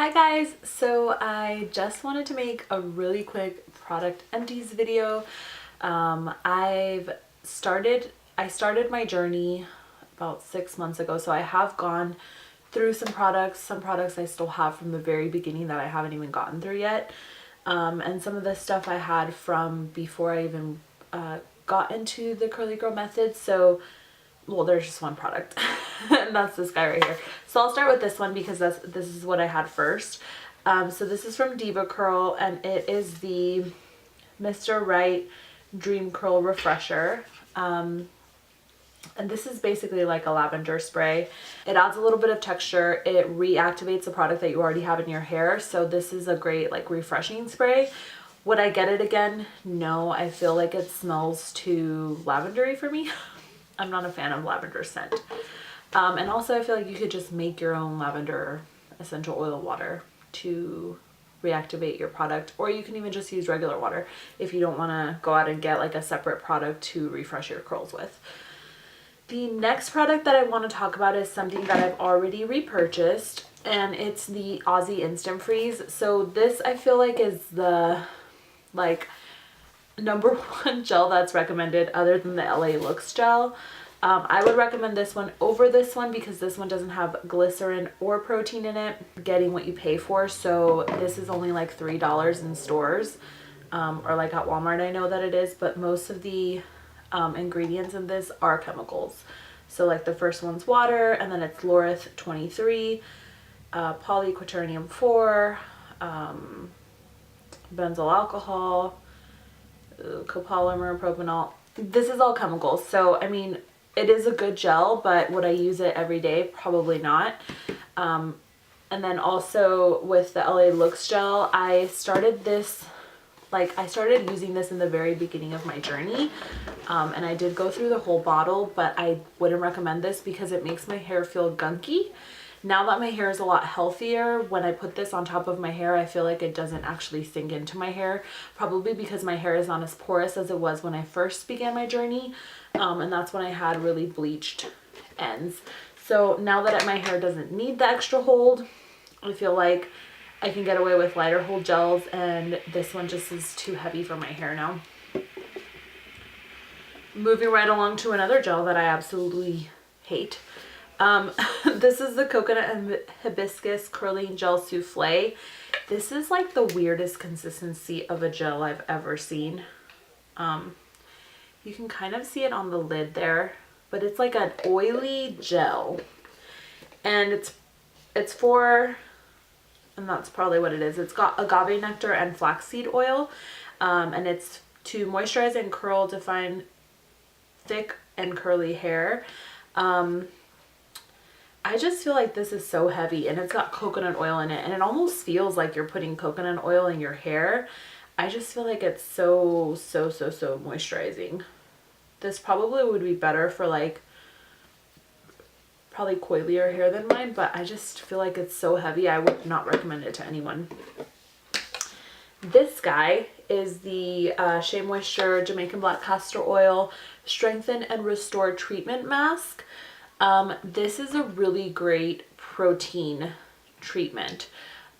Hi guys, so I just wanted to make a really quick product empties video. I started my journey about 6 months ago, so I have gone through some products I still have from the very beginning that I haven't even gotten through yet, and some of the stuff I had from before I even got into the curly girl method. So well, there's just one product and that's this guy right here. So I'll start with this one because this is what I had first. So this is from DevaCurl and it is the Mr. Right Dream Curl Refresher. And this is basically like a lavender spray. It adds a little bit of texture. It reactivates the product that you already have in your hair. So this is a great like refreshing spray. Would I get it again? No, I feel like it smells too lavendery for me. I'm not a fan of lavender scent. And also I feel like you could just make your own lavender essential oil water to reactivate your product, or you can even just use regular water if you don't want to go out and get like a separate product to refresh your curls with. The next product that I want to talk about is something that I've already repurchased, and it's the Aussie Instant Freeze. So this I feel like is the like number one gel that's recommended other than the LA Looks gel. I would recommend this one over this one because this one doesn't have glycerin or protein in it. Getting what you pay for. So this is only like $3 in stores, or like at Walmart I know that it is, but most of the ingredients in this are chemicals. So like the first one's water, and then it's laureth 23, polyquaternium 4, benzyl alcohol, copolymer, propanol. This is all chemicals. So I mean, it is a good gel, but would I use it every day? Probably not. And then also with the LA Looks gel, I started using this in the very beginning of my journey, and I did go through the whole bottle, but I wouldn't recommend this because it makes my hair feel gunky. Now that my hair is a lot healthier, when I put this on top of my hair, I feel like it doesn't actually sink into my hair, probably because my hair is not as porous as it was when I first began my journey, and that's when I had really bleached ends. So now that my hair doesn't need the extra hold, I feel like I can get away with lighter hold gels, and this one just is too heavy for my hair now. Moving right along to another gel that I absolutely hate. This is the Coconut and Hibiscus Curling Gel Souffle. This is like the weirdest consistency of a gel I've ever seen. You can kind of see it on the lid there, but it's like an oily gel, and it's for, and that's probably what it is. It's got agave nectar and flaxseed oil, and it's to moisturize and curl, define thick and curly hair. I just feel like this is so heavy, and it's got coconut oil in it, and it almost feels like you're putting coconut oil in your hair. I just feel like it's so moisturizing. This probably would be better for like probably coilier hair than mine, but I just feel like it's so heavy. I would not recommend it to anyone. This guy is the Shea Moisture Jamaican Black Castor Oil Strengthen and Restore Treatment Mask. This is a really great protein treatment.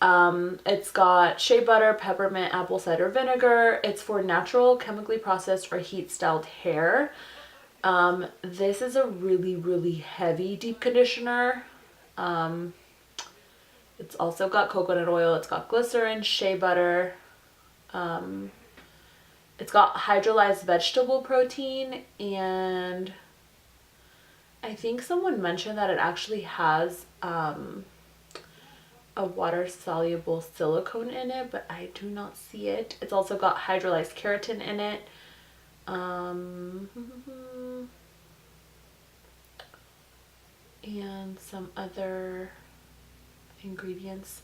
It's got shea butter, peppermint, apple cider vinegar. It's for natural, chemically processed or heat styled hair. This is a really heavy deep conditioner. It's also got coconut oil. It's got glycerin, shea butter. It's got hydrolyzed vegetable protein, and I think someone mentioned that it actually has a water-soluble silicone in it, but I do not see it. It's also got hydrolyzed keratin in it. And some other ingredients.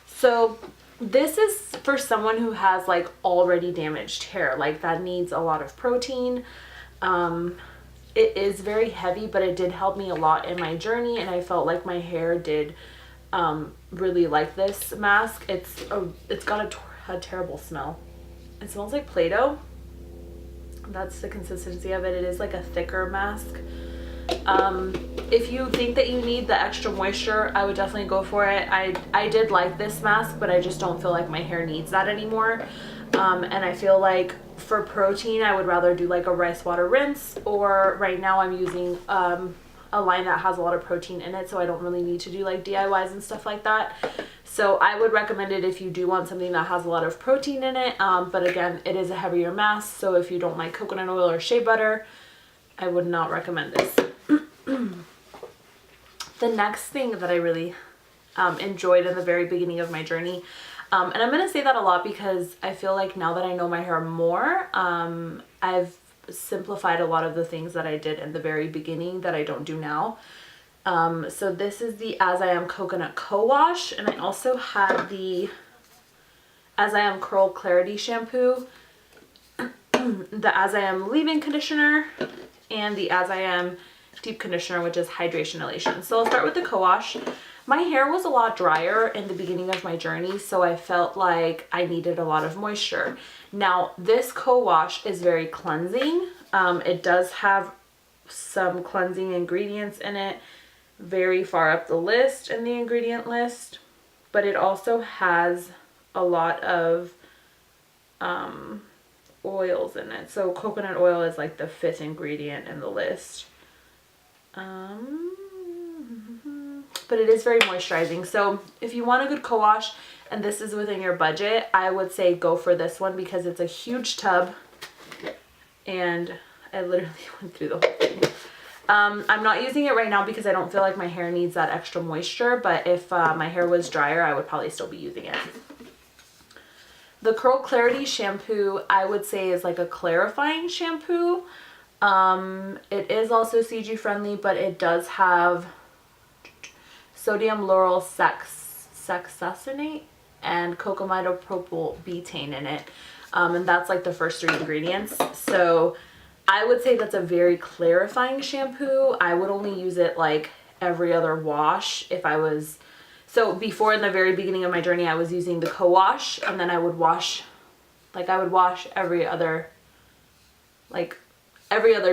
So this is for someone who has like already damaged hair, like that needs a lot of protein. It is very heavy, but it did help me a lot in my journey, and I felt like my hair did really like this mask. It's got a terrible smell. It smells like Play-Doh. That's the consistency of it. It is like a thicker mask. If you think that you need the extra moisture, I would definitely go for it. I did like this mask, but I just don't feel like my hair needs that anymore. And I feel like for protein, I would rather do like a rice water rinse, or right now I'm using a line that has a lot of protein in it, so I don't really need to do like DIYs and stuff like that. So I would recommend it if you do want something that has a lot of protein in it. But again, it is a heavier mask, so if you don't like coconut oil or shea butter, I would not recommend this. The next thing that I really enjoyed in the very beginning of my journey, and I'm going to say that a lot because I feel like now that I know my hair more, I've simplified a lot of the things that I did in the very beginning that I don't do now. So this is the As I Am Coconut Co-Wash, and I also had the As I Am Curl Clarity Shampoo, the As I Am Leave-In Conditioner, and the As I Am Deep Conditioner, which is Hydration Elation. So I'll start with the co-wash. My hair was a lot drier in the beginning of my journey, so I felt like I needed a lot of moisture. Now, this co-wash is very cleansing. It does have some cleansing ingredients in it, very far up the list in the ingredient list, but it also has a lot of oils in it. So coconut oil is like the 5th ingredient in the list. But it is very moisturizing. So if you want a good co-wash and this is within your budget, I would say go for this one because it's a huge tub and I literally went through the whole thing. I'm not using it right now because I don't feel like my hair needs that extra moisture, but if my hair was drier, I would probably still be using it. The Curl Clarity Shampoo, I would say, is like a clarifying shampoo. It is also CG friendly, but it does have sodium lauryl succinate and cocamidopropyl betaine in it. And that's like the first 3 ingredients. So I would say that's a very clarifying shampoo. I would only use it like every other wash if I was... So before, in the very beginning of my journey, I was using the co-wash, and then I would wash, like I would wash every other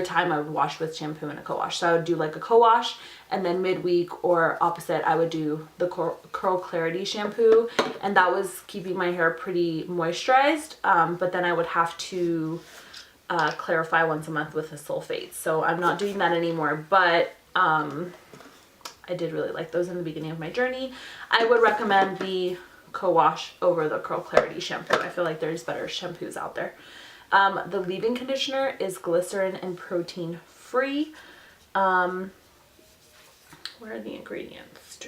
time I would wash with shampoo and a co-wash. So I would do like a co-wash, and then midweek or opposite, I would do the Curl Clarity shampoo, and that was keeping my hair pretty moisturized. But then I would have to clarify once a month with a sulfate. So I'm not doing that anymore, but I did really like those in the beginning of my journey. I would recommend the co-wash over the Curl Clarity shampoo. I feel like there's better shampoos out there. The leave-in conditioner is glycerin and protein free. Where are the ingredients?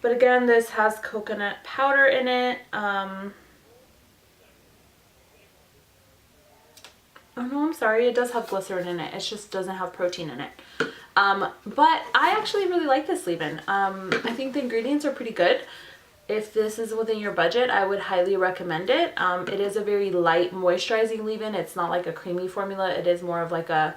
But again, this has coconut powder in it. Oh no, I'm sorry, it does have glycerin in it. It just doesn't have protein in it. But I actually really like this leave-in. I think the ingredients are pretty good. If this is within your budget, I would highly recommend it. It is a very light moisturizing leave-in. It's not like a creamy formula. It is more of like a,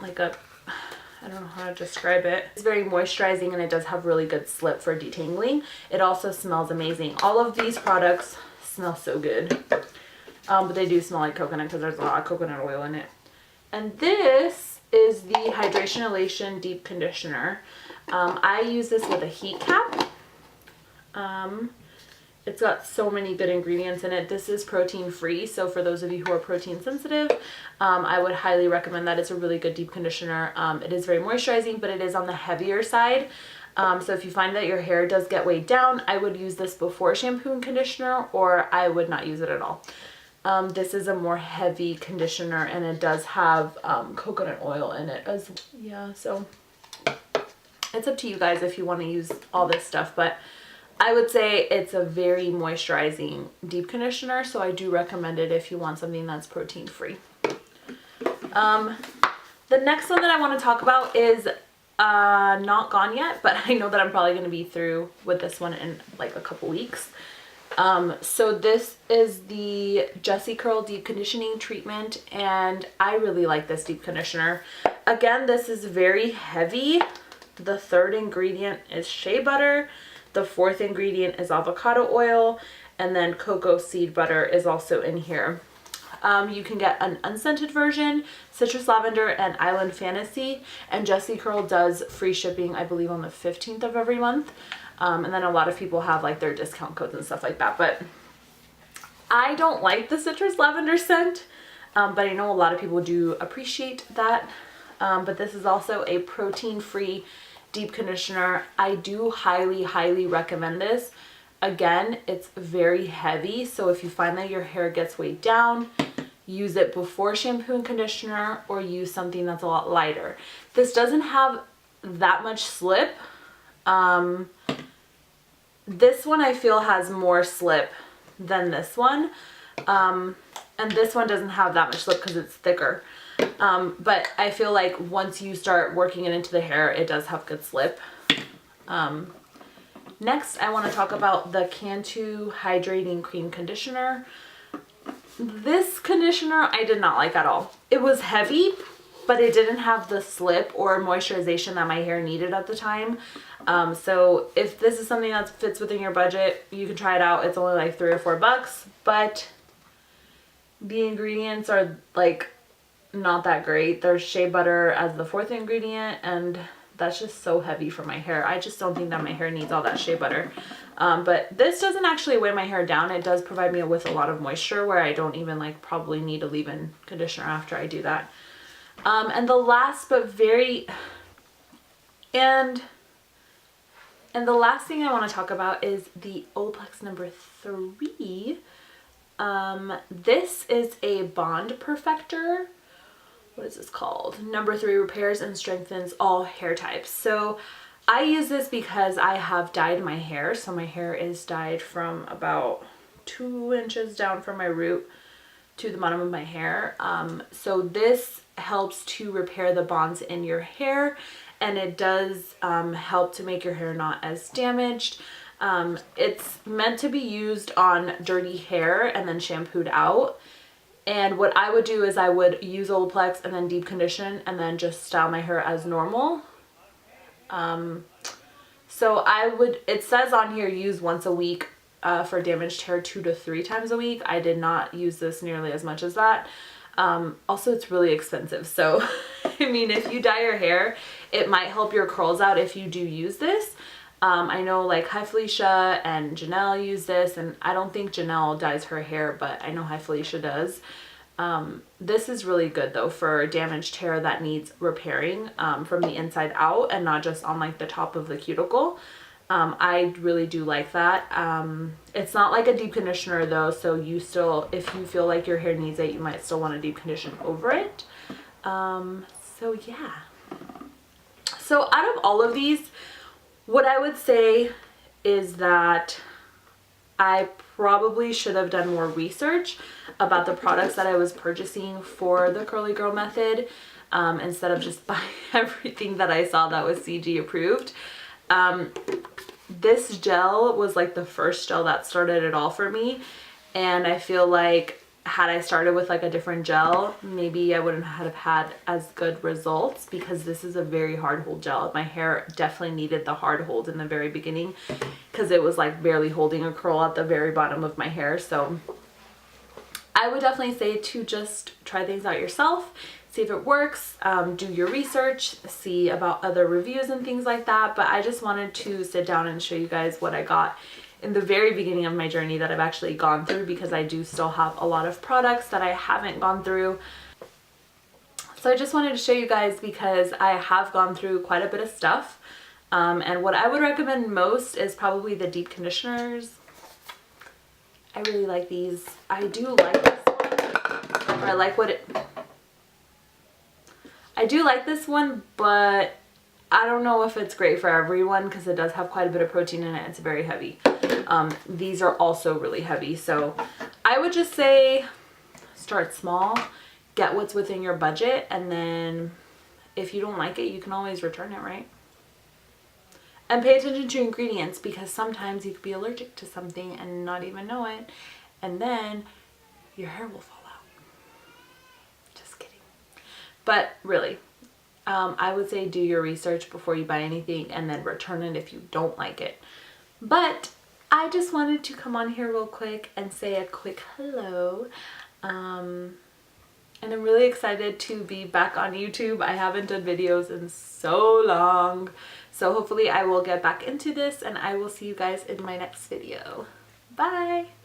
I don't know how to describe it. It's very moisturizing and it does have really good slip for detangling. It also smells amazing. All of these products smell so good. But they do smell like coconut because there's a lot of coconut oil in it. And this is the Hydration Elation Deep Conditioner. I use this with a heat cap. It's got so many good ingredients in it. This is protein free, so for those of you who are protein sensitive, I would highly recommend that. It's a really good deep conditioner. It is very moisturizing, but it is on the heavier side. So if you find that your hair does get weighed down, I would use this before shampoo and conditioner, or I would not use it at all. This is a more heavy conditioner and it does have coconut oil in it as well. So it's up to you guys if you want to use all this stuff, but I would say it's a very moisturizing deep conditioner, so I do recommend it if you want something that's protein free. The next one that I want to talk about is not gone yet, but I know that I'm probably going to be through with this one in like a couple weeks. So this is the Jessie Curl Deep Conditioning Treatment, and I really like this deep conditioner. Again, this is very heavy. The 3rd ingredient is shea butter. The 4th ingredient is avocado oil, and then cocoa seed butter is also in here. You can get an unscented version, citrus lavender, and island fantasy. And Jessie Curl does free shipping, I believe, on the 15th of every month. And then a lot of people have like their discount codes and stuff like that. But I don't like the citrus lavender scent, but I know a lot of people do appreciate that. But this is also a protein-free deep conditioner. I do highly, highly recommend this. Again, it's very heavy, so if you find that your hair gets weighed down, use it before shampoo and conditioner, or use something that's a lot lighter. This doesn't have that much slip. This one I feel has more slip than this one. And this one doesn't have that much slip because it's thicker. But I feel like once you start working it into the hair, it does have good slip. Next, I want to talk about the Cantu Hydrating Cream Conditioner. This conditioner I did not like at all. It was heavy, but it didn't have the slip or moisturization that my hair needed at the time. So if this is something that fits within your budget, you can try it out. It's only like $3 or $4, but the ingredients are like not that great. There's shea butter as the 4th ingredient, and that's just so heavy for my hair. I just don't think that my hair needs all that shea butter. But this doesn't actually weigh my hair down. It does provide me with a lot of moisture where I don't even like probably need a leave-in conditioner after I do that. And the last but very and the last thing I want to talk about is the Olaplex number 3. This is a bond perfector. What is this called? Number 3 repairs and strengthens all hair types. So I use this because I have dyed my hair. So my hair is dyed from about 2 inches down from my root to the bottom of my hair. So this helps to repair the bonds in your hair, and it does help to make your hair not as damaged. It's meant to be used on dirty hair and then shampooed out. And what I would do is I would use Olaplex and then deep condition and then just style my hair as normal. So it says on here use once a week for damaged hair, 2 to 3 times a week. I did not use this nearly as much as that. Also, it's really expensive. So, I mean, if you dye your hair, it might help your curls out if you do use this. I know like Hi Felicia and Janelle use this, and I don't think Janelle dyes her hair, but I know Hi Felicia does. This is really good though for damaged hair that needs repairing from the inside out and not just on like the top of the cuticle. I really do like that. It's not like a deep conditioner though, so you still, if you feel like your hair needs it, you might still want to deep condition over it. So yeah. So out of all of these, what I would say is that I probably should have done more research about the products that I was purchasing for the Curly Girl method, instead of just buying everything that I saw that was CG approved. This gel was like the first gel that started it all for me, and I feel like had I started with like a different gel, maybe I wouldn't have had as good results, because this is a very hard hold gel. My hair definitely needed the hard hold in the very beginning because it was like barely holding a curl at the very bottom of my hair. So I would definitely say to just try things out yourself, see if it works, do your research, see about other reviews and things like that. But I just wanted to sit down and show you guys what I got in the very beginning of my journey that I've actually gone through, because I do still have a lot of products that I haven't gone through. So I just wanted to show you guys because I have gone through quite a bit of stuff. And what I would recommend most is probably the deep conditioners. I really like these. I do like this one. Or I do like this one, but I don't know if it's great for everyone because it does have quite a bit of protein in it. It's very heavy. These are also really heavy. So I would just say start small, get what's within your budget, and then if you don't like it, you can always return it, right? And pay attention to ingredients, because sometimes you could be allergic to something and not even know it, and then your hair will fall out. Just kidding. But really, I would say do your research before you buy anything, and then return it if you don't like it. But I just wanted to come on here real quick and say a quick hello. And I'm really excited to be back on YouTube. I haven't done videos in so long. So hopefully I will get back into this, and I will see you guys in my next video. Bye!